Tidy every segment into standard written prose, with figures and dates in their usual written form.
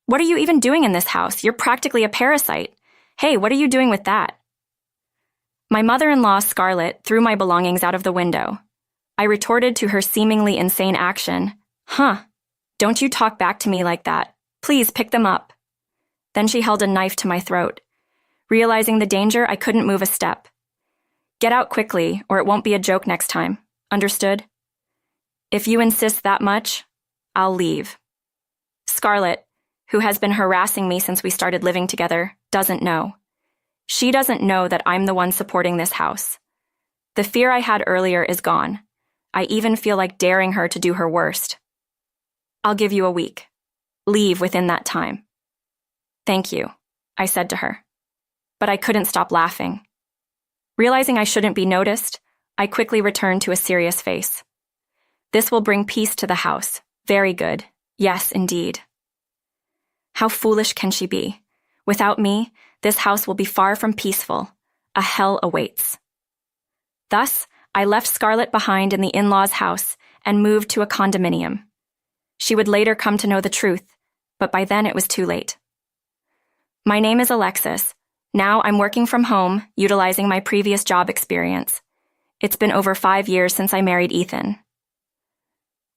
What are you even doing in this house? You're practically a parasite. Hey, what are you doing with that? My mother-in-law, Scarlett, threw my belongings out of the window. I retorted to her seemingly insane action. Don't you talk back to me like that. Please pick them up. Then she held a knife to my throat. Realizing the danger, I couldn't move a step. Get out quickly, or it won't be a joke next time. Understood? If you insist that much, I'll leave. Scarlett, who has been harassing me since we started living together, doesn't know. She doesn't know that I'm the one supporting this house. The fear I had earlier is gone. I even feel like daring her to do her worst. I'll give you a week. Leave within that time. Thank you, I said to her. But I couldn't stop laughing. Realizing I shouldn't be noticed, I quickly returned to a serious face. This will bring peace to the house. Very good. Yes, indeed. How foolish can she be? Without me, this house will be far from peaceful. A hell awaits. Thus, I left Scarlett behind in the in-laws' house and moved to a condominium. She would later come to know the truth, but by then it was too late. My name is Alexis. Now I'm working from home, utilizing my previous job experience. It's been over 5 years since I married Ethan.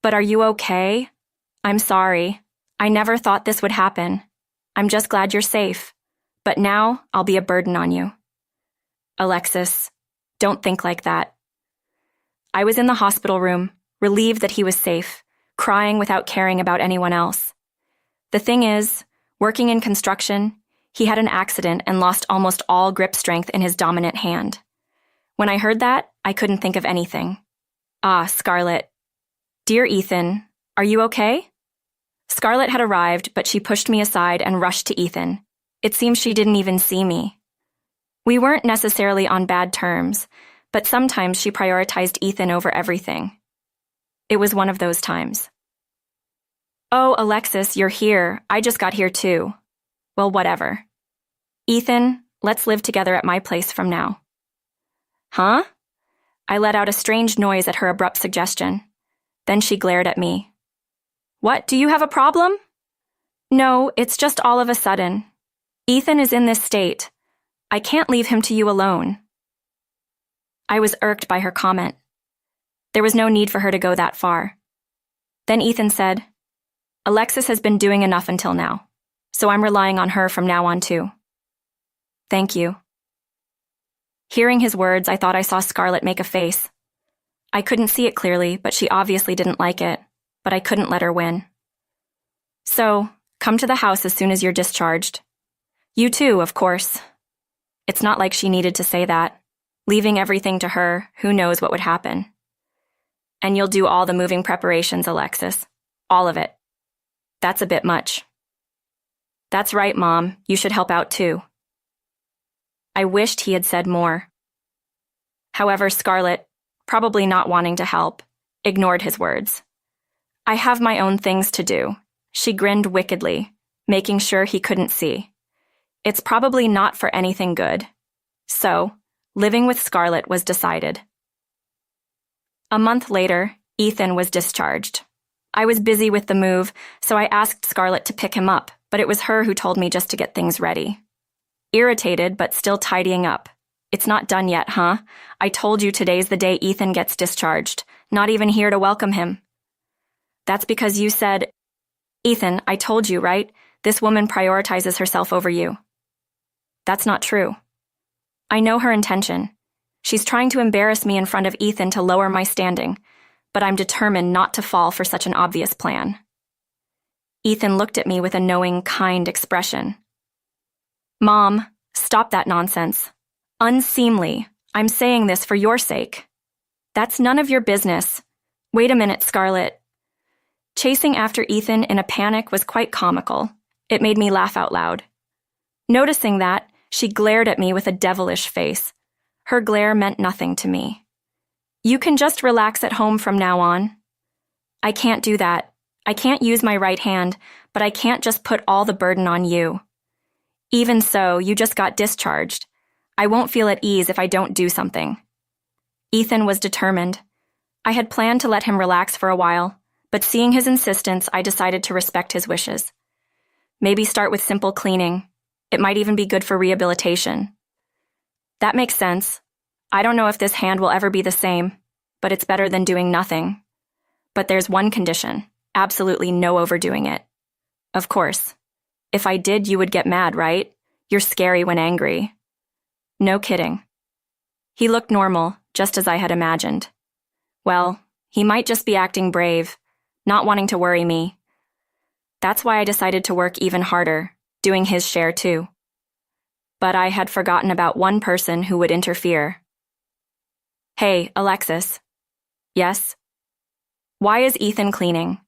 But are you okay? I'm sorry. I never thought this would happen. I'm just glad you're safe. But now I'll be a burden on you. Alexis, don't think like that. I was in the hospital room, relieved that he was safe, crying without caring about anyone else. The thing is, working in construction, he had an accident and lost almost all grip strength in his dominant hand. When I heard that, I couldn't think of anything. Scarlett. Dear Ethan, are you okay? Scarlett had arrived, but she pushed me aside and rushed to Ethan. It seems she didn't even see me. We weren't necessarily on bad terms, but sometimes she prioritized Ethan over everything. It was one of those times. Oh, Alexis, you're here. I just got here too. Well, whatever. Ethan, let's live together at my place from now. Huh? I let out a strange noise at her abrupt suggestion. Then she glared at me. What, do you have a problem? No, it's just all of a sudden. Ethan is in this state. I can't leave him to you alone. I was irked by her comment. There was no need for her to go that far. Then Ethan said, Alexis has been doing enough until now, so I'm relying on her from now on too. Thank you. Hearing his words, I thought I saw Scarlett make a face. I couldn't see it clearly, but she obviously didn't like it, but I couldn't let her win. So, come to the house as soon as you're discharged. You too, of course. It's not like she needed to say that. Leaving everything to her, who knows what would happen. And you'll do all the moving preparations, Alexis. All of it. That's a bit much. That's right, Mom. You should help out too. I wished he had said more. However, Scarlett, probably not wanting to help, ignored his words. I have my own things to do. She grinned wickedly, making sure he couldn't see. It's probably not for anything good. So, living with Scarlett was decided. A month later, Ethan was discharged. I was busy with the move, so I asked Scarlett to pick him up, but it was her who told me just to get things ready. Irritated, but still tidying up. It's not done yet, huh? I told you today's the day Ethan gets discharged. Not even here to welcome him. That's because you said, Ethan, I told you, right? This woman prioritizes herself over you. That's not true. I know her intention. She's trying to embarrass me in front of Ethan to lower my standing, but I'm determined not to fall for such an obvious plan. Ethan looked at me with a knowing, kind expression. Mom, stop that nonsense. Unseemly. I'm saying this for your sake. That's none of your business. Wait a minute, Scarlett. Chasing after Ethan in a panic was quite comical. It made me laugh out loud. Noticing that, she glared at me with a devilish face. Her glare meant nothing to me. You can just relax at home from now on. I can't do that. I can't use my right hand, but I can't just put all the burden on you. Even so, you just got discharged. I won't feel at ease if I don't do something. Ethan was determined. I had planned to let him relax for a while, but seeing his insistence, I decided to respect his wishes. Maybe start with simple cleaning. It might even be good for rehabilitation. That makes sense. I don't know if this hand will ever be the same, but it's better than doing nothing. But there's one condition. Absolutely no overdoing it. Of course. If I did, you would get mad, right? You're scary when angry. No kidding. He looked normal, just as I had imagined. Well, he might just be acting brave, not wanting to worry me. That's why I decided to work even harder, doing his share too. But I had forgotten about one person who would interfere. Hey, Alexis. Yes? Why is Ethan cleaning?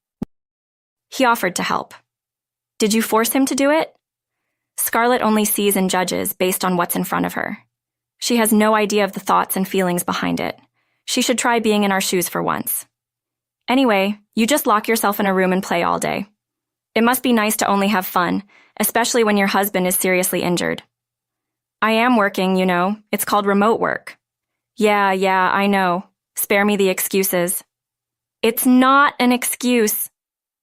He offered to help. Did you force him to do it? Scarlett only sees and judges based on what's in front of her. She has no idea of the thoughts and feelings behind it. She should try being in our shoes for once. Anyway, you just lock yourself in a room and play all day. It must be nice to only have fun, especially when your husband is seriously injured. I am working, you know. It's called remote work. Yeah, I know. Spare me the excuses. It's not an excuse.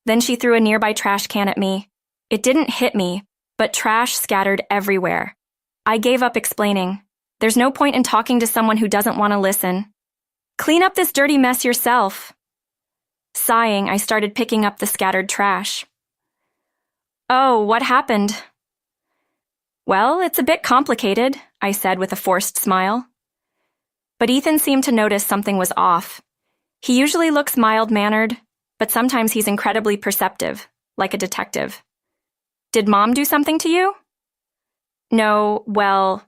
Then she threw a nearby trash can at me. It didn't hit me, but trash scattered everywhere. I gave up explaining. There's no point in talking to someone who doesn't want to listen. Clean up this dirty mess yourself. Sighing, I started picking up the scattered trash. Oh, what happened? Well, it's a bit complicated, I said with a forced smile. But Ethan seemed to notice something was off. He usually looks mild-mannered, but sometimes he's incredibly perceptive, like a detective. Did Mom do something to you? No, well,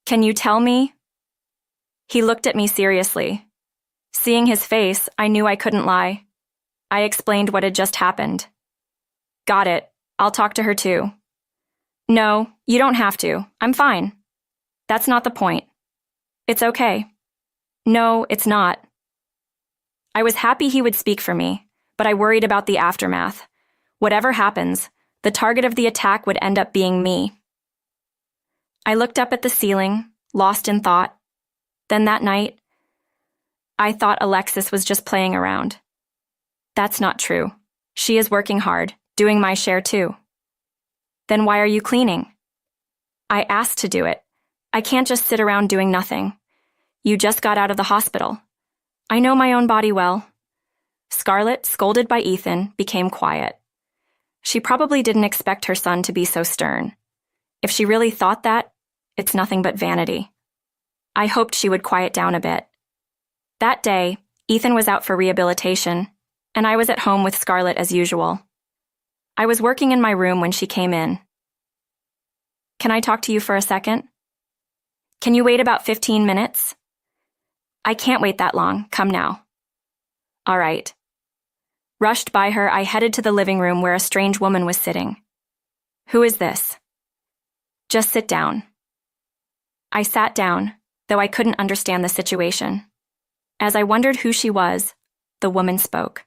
can you tell me? He looked at me seriously. Seeing his face, I knew I couldn't lie. I explained what had just happened. Got it. I'll talk to her too. No, you don't have to. I'm fine. That's not the point. It's okay. No, it's not. I was happy he would speak for me, but I worried about the aftermath. Whatever happens, the target of the attack would end up being me. I looked up at the ceiling, lost in thought. Then that night, I thought Alexis was just playing around. That's not true. She is working hard, doing my share too. Then why are you cleaning? I asked to do it. I can't just sit around doing nothing. You just got out of the hospital. I know my own body well. Scarlett, scolded by Ethan, became quiet. She probably didn't expect her son to be so stern. If she really thought that, it's nothing but vanity. I hoped she would quiet down a bit. That day, Ethan was out for rehabilitation, and I was at home with Scarlett as usual. I was working in my room when she came in. Can I talk to you for a second? Can you wait about 15 minutes? I can't wait that long. Come now. All right. Rushed by her, I headed to the living room where a strange woman was sitting. Who is this? Just sit down. I sat down, though I couldn't understand the situation. As I wondered who she was, the woman spoke.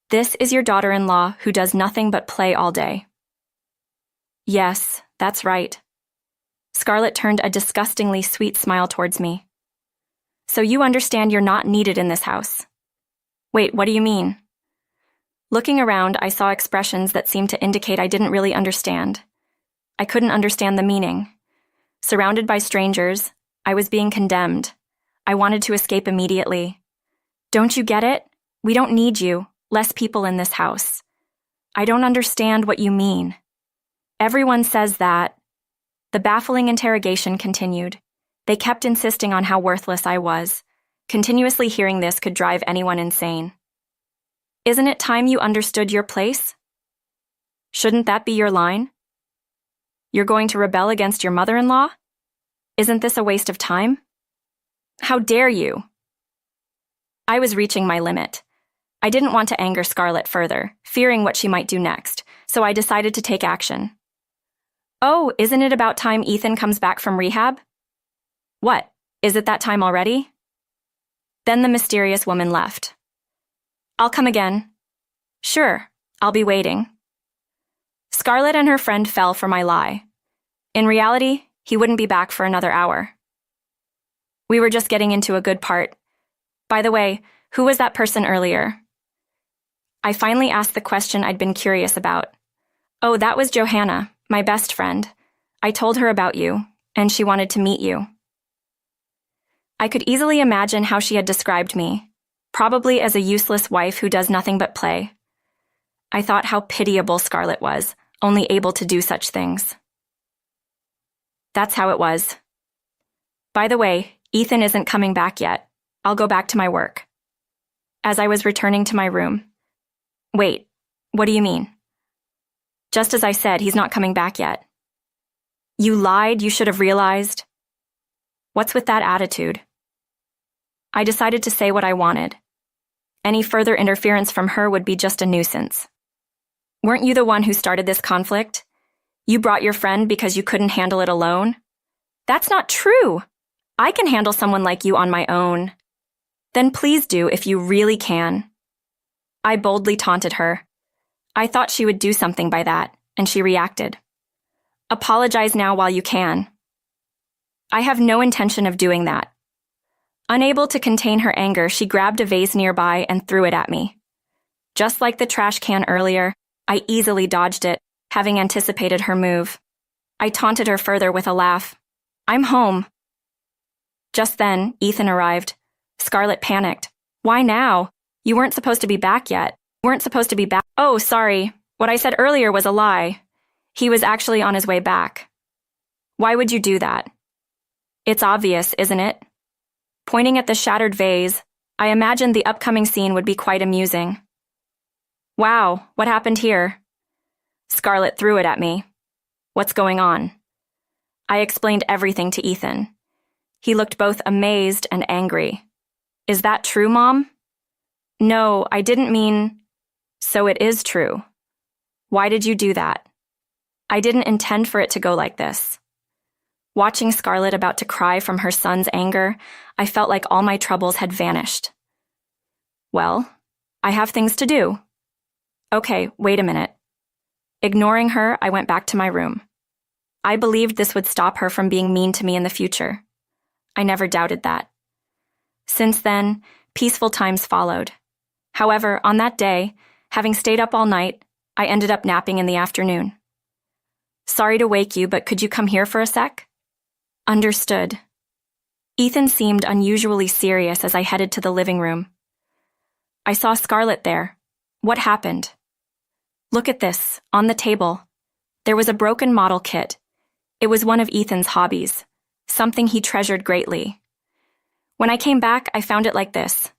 This is your daughter-in-law who does nothing but play all day. Yes, that's right. Scarlett turned a disgustingly sweet smile towards me. So you understand you're not needed in this house. Wait, what do you mean? Looking around, I saw expressions that seemed to indicate I didn't really understand. I couldn't understand the meaning. Surrounded by strangers, I was being condemned. I wanted to escape immediately. Don't you get it? We don't need you. Less people in this house. I don't understand what you mean. Everyone says that. The baffling interrogation continued. They kept insisting on how worthless I was. Continuously hearing this could drive anyone insane. Isn't it time you understood your place? Shouldn't that be your line? You're going to rebel against your mother-in-law? Isn't this a waste of time? How dare you? I was reaching my limit. I didn't want to anger Scarlett further, fearing what she might do next, so I decided to take action. Oh, isn't it about time Ethan comes back from rehab? What, is it that time already? Then the mysterious woman left. I'll come again. Sure, I'll be waiting. Scarlett and her friend fell for my lie. In reality, he wouldn't be back for another hour. We were just getting into a good part. By the way, who was that person earlier? I finally asked the question I'd been curious about. Oh, that was Johanna, my best friend. I told her about you, and she wanted to meet you. I could easily imagine how she had described me, probably as a useless wife who does nothing but play. I thought how pitiable Scarlett was, only able to do such things. That's how it was. By the way, Ethan isn't coming back yet. I'll go back to my work. As I was returning to my room. Wait, what do you mean? Just as I said, he's not coming back yet. You lied, you should have realized. What's with that attitude? I decided to say what I wanted. Any further interference from her would be just a nuisance. Weren't you the one who started this conflict? You brought your friend because you couldn't handle it alone? That's not true. I can handle someone like you on my own. Then please do if you really can. I boldly taunted her. I thought she would do something by that, and she reacted. Apologize now while you can. I have no intention of doing that. Unable to contain her anger, she grabbed a vase nearby and threw it at me. Just like the trash can earlier, I easily dodged it, having anticipated her move. I taunted her further with a laugh. I'm home. Just then, Ethan arrived. Scarlett panicked. Why now? You weren't supposed to be back yet. Oh, sorry. What I said earlier was a lie. He was actually on his way back. Why would you do that? It's obvious, isn't it? Pointing at the shattered vase, I imagined the upcoming scene would be quite amusing. Wow, what happened here? Scarlett threw it at me. What's going on? I explained everything to Ethan. He looked both amazed and angry. Is that true, Mom? No, I didn't mean... So it is true. Why did you do that? I didn't intend for it to go like this. Watching Scarlett about to cry from her son's anger, I felt like all my troubles had vanished. Well, I have things to do. Okay, wait a minute. Ignoring her, I went back to my room. I believed this would stop her from being mean to me in the future. I never doubted that. Since then, peaceful times followed. However, on that day, having stayed up all night, I ended up napping in the afternoon. Sorry to wake you, but could you come here for a sec? Understood. Ethan seemed unusually serious as I headed to the living room. I saw Scarlett there. What happened? Look at this, on the table. There was a broken model kit. It was one of Ethan's hobbies, something he treasured greatly. When I came back, I found it like this.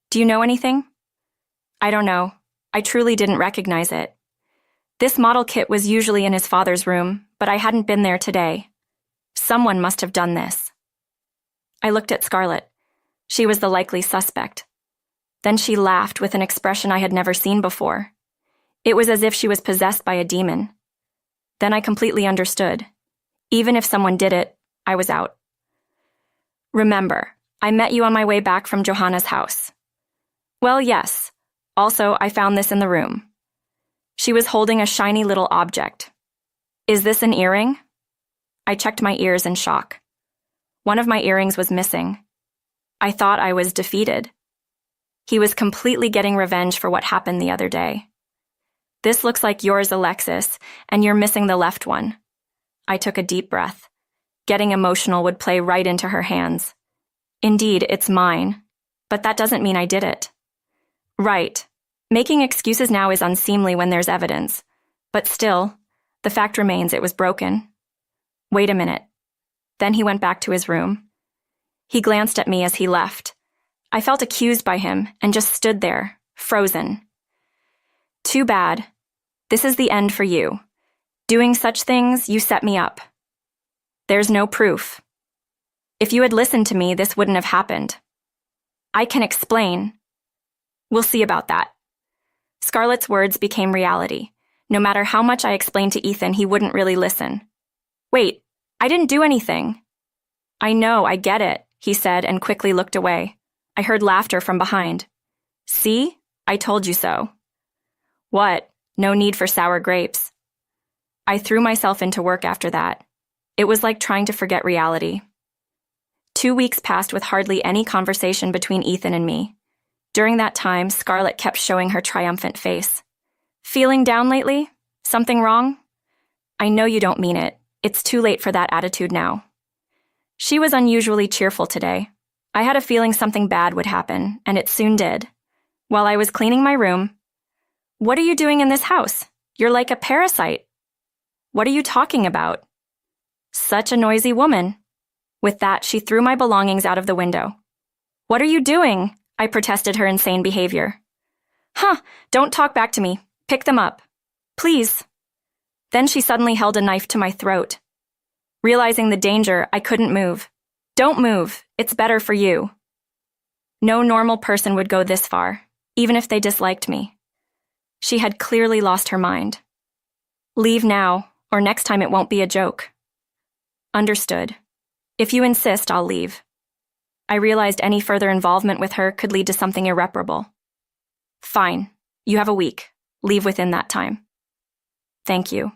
Do you know anything? I don't know. I truly didn't recognize it. This model kit was usually in his father's room, but I hadn't been there today. Someone must have done this. I looked at Scarlett. She was the likely suspect. Then she laughed with an expression I had never seen before. It was as if she was possessed by a demon. Then I completely understood. Even if someone did it, I was out. Remember, I met you on my way back from Johanna's house. Well, yes. Also, I found this in the room. She was holding a shiny little object. Is this an earring? I checked my ears in shock. One of my earrings was missing. I thought I was defeated. He was completely getting revenge for what happened the other day. This looks like yours, Alexis, and you're missing the left one. I took a deep breath. Getting emotional would play right into her hands. Indeed, it's mine, but that doesn't mean I did it. Right. Making excuses now is unseemly when there's evidence. But still, the fact remains it was broken. Wait a minute. Then he went back to his room. He glanced at me as he left. I felt accused by him and just stood there, frozen. Too bad. This is the end for you. Doing such things, you set me up. There's no proof. If you had listened to me, this wouldn't have happened. I can explain. We'll see about that. Scarlett's words became reality. No matter how much I explained to Ethan, he wouldn't really listen. Wait, I didn't do anything. I know, I get it, he said and quickly looked away. I heard laughter from behind. See? I told you so. What? No need for sour grapes. I threw myself into work after that. It was like trying to forget reality. 2 weeks passed with hardly any conversation between Ethan and me. During that time, Scarlett kept showing her triumphant face. Feeling down lately? Something wrong? I know you don't mean it. It's too late for that attitude now. She was unusually cheerful today. I had a feeling something bad would happen, and it soon did. While I was cleaning my room, "What are you doing in this house? You're like a parasite." "What are you talking about?" "Such a noisy woman." With that, she threw my belongings out of the window. "What are you doing?" I protested her insane behavior. "Huh, don't talk back to me. Pick them up. Please." Then she suddenly held a knife to my throat. Realizing the danger, I couldn't move. "Don't move. It's better for you." No normal person would go this far, even if they disliked me. She had clearly lost her mind. "Leave now, or next time it won't be a joke." "Understood. If you insist, I'll leave." I realized any further involvement with her could lead to something irreparable. "Fine. You have a week. Leave within that time." "Thank you."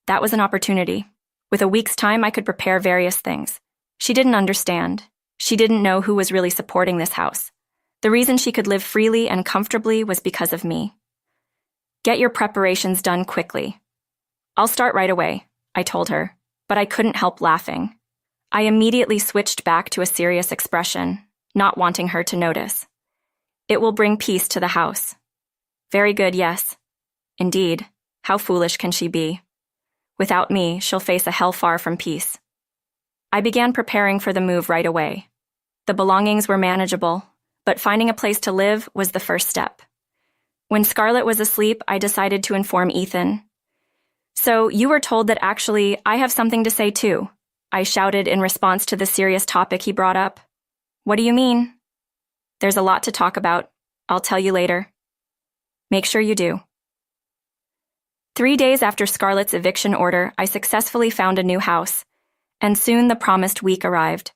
That was an opportunity. With a week's time, I could prepare various things. She didn't understand. She didn't know who was really supporting this house. The reason she could live freely and comfortably was because of me. "Get your preparations done quickly." "I'll start right away," I told her, but I couldn't help laughing. I immediately switched back to a serious expression, not wanting her to notice. "It will bring peace to the house." "Very good, yes." Indeed, how foolish can she be? Without me, she'll face a hell far from peace. I began preparing for the move right away. The belongings were manageable, but finding a place to live was the first step. When Scarlett was asleep, I decided to inform Ethan. "So you were told that actually I have something to say too," I shouted in response to the serious topic he brought up. "What do you mean?" "There's a lot to talk about. I'll tell you later." "Make sure you do." 3 days after Scarlett's eviction order, I successfully found a new house, and soon the promised week arrived.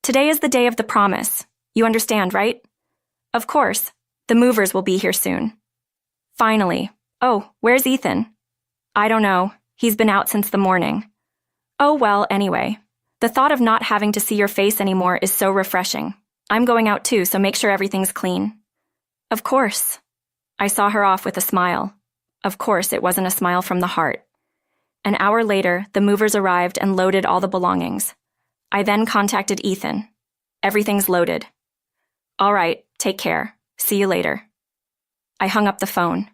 Today is the day of the promise. You understand, right? Of course. The movers will be here soon. Finally. Oh, where's Ethan? I don't know. He's been out since the morning. Oh, well, anyway. The thought of not having to see your face anymore is so refreshing. I'm going out too, so make sure everything's clean. Of course. I saw her off with a smile. Of course, it wasn't a smile from the heart. An hour later, the movers arrived and loaded all the belongings. I then contacted Ethan. Everything's loaded. All right, take care. See you later. I hung up the phone.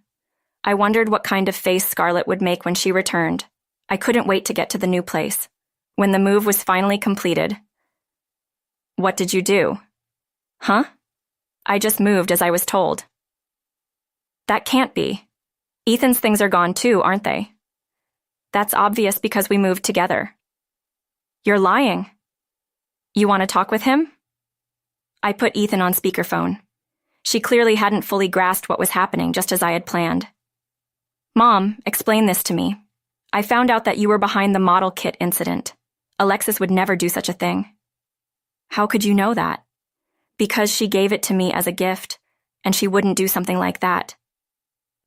I wondered what kind of face Scarlett would make when she returned. I couldn't wait to get to the new place. When the move was finally completed. What did you do? Huh? I just moved as I was told. That can't be. Ethan's things are gone too, aren't they? That's obvious because we moved together. You're lying. You want to talk with him? I put Ethan on speakerphone. She clearly hadn't fully grasped what was happening, just as I had planned. Mom, explain this to me. I found out that you were behind the model kit incident. Alexis would never do such a thing. How could you know that? Because she gave it to me as a gift, and she wouldn't do something like that.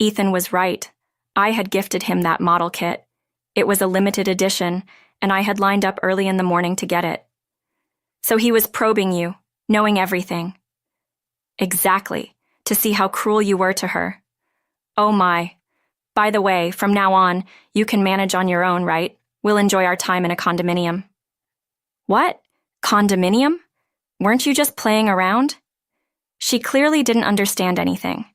Ethan was right. I had gifted him that model kit. It was a limited edition, and I had lined up early in the morning to get it. So he was probing you, knowing everything. Exactly, to see how cruel you were to her. Oh my. By the way, from now on, you can manage on your own, right? We'll enjoy our time in a condominium. What? Condominium? Weren't you just playing around? She clearly didn't understand anything.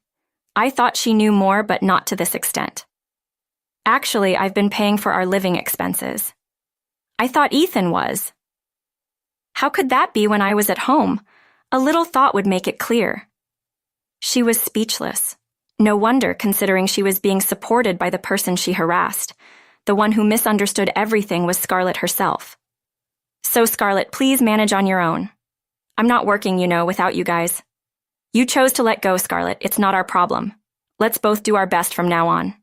I thought she knew more, but not to this extent. Actually, I've been paying for our living expenses. I thought Ethan was. How could that be when I was at home? A little thought would make it clear. She was speechless. No wonder, considering she was being supported by the person she harassed. The one who misunderstood everything was Scarlett herself. So, Scarlett, please manage on your own. I'm not working, without you guys. You chose to let go, Scarlett. It's not our problem. Let's both do our best from now on.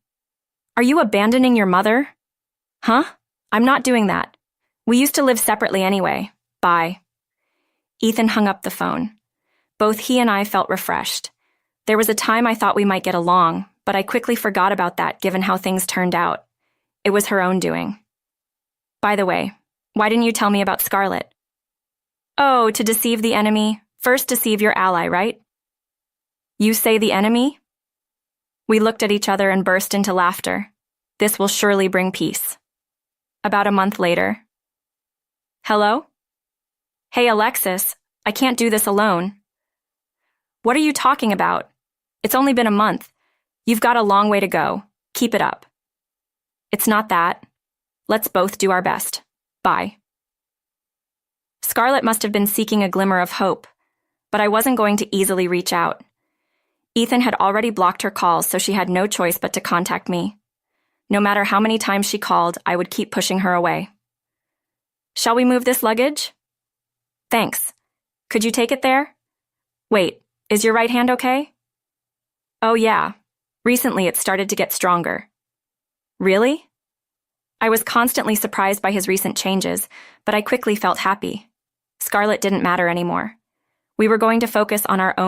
Are you abandoning your mother? Huh? I'm not doing that. We used to live separately anyway. Bye. Ethan hung up the phone. Both he and I felt refreshed. There was a time I thought we might get along, but I quickly forgot about that given how things turned out. It was her own doing. By the way, why didn't you tell me about Scarlett? Oh, to deceive the enemy. First deceive your ally, right? You say the enemy? We looked at each other and burst into laughter. This will surely bring peace. About a month later. Hello? Hey, Alexis, I can't do this alone. What are you talking about? It's only been a month. You've got a long way to go. Keep it up. It's not that. Let's both do our best. Bye. Scarlett must have been seeking a glimmer of hope, but I wasn't going to easily reach out. Ethan had already blocked her calls, so she had no choice but to contact me. No matter how many times she called, I would keep pushing her away. Shall we move this luggage? Thanks. Could you take it there? Wait, is your right hand okay? Oh yeah. Recently it started to get stronger. Really? I was constantly surprised by his recent changes, but I quickly felt happy. Scarlett didn't matter anymore. We were going to focus on our own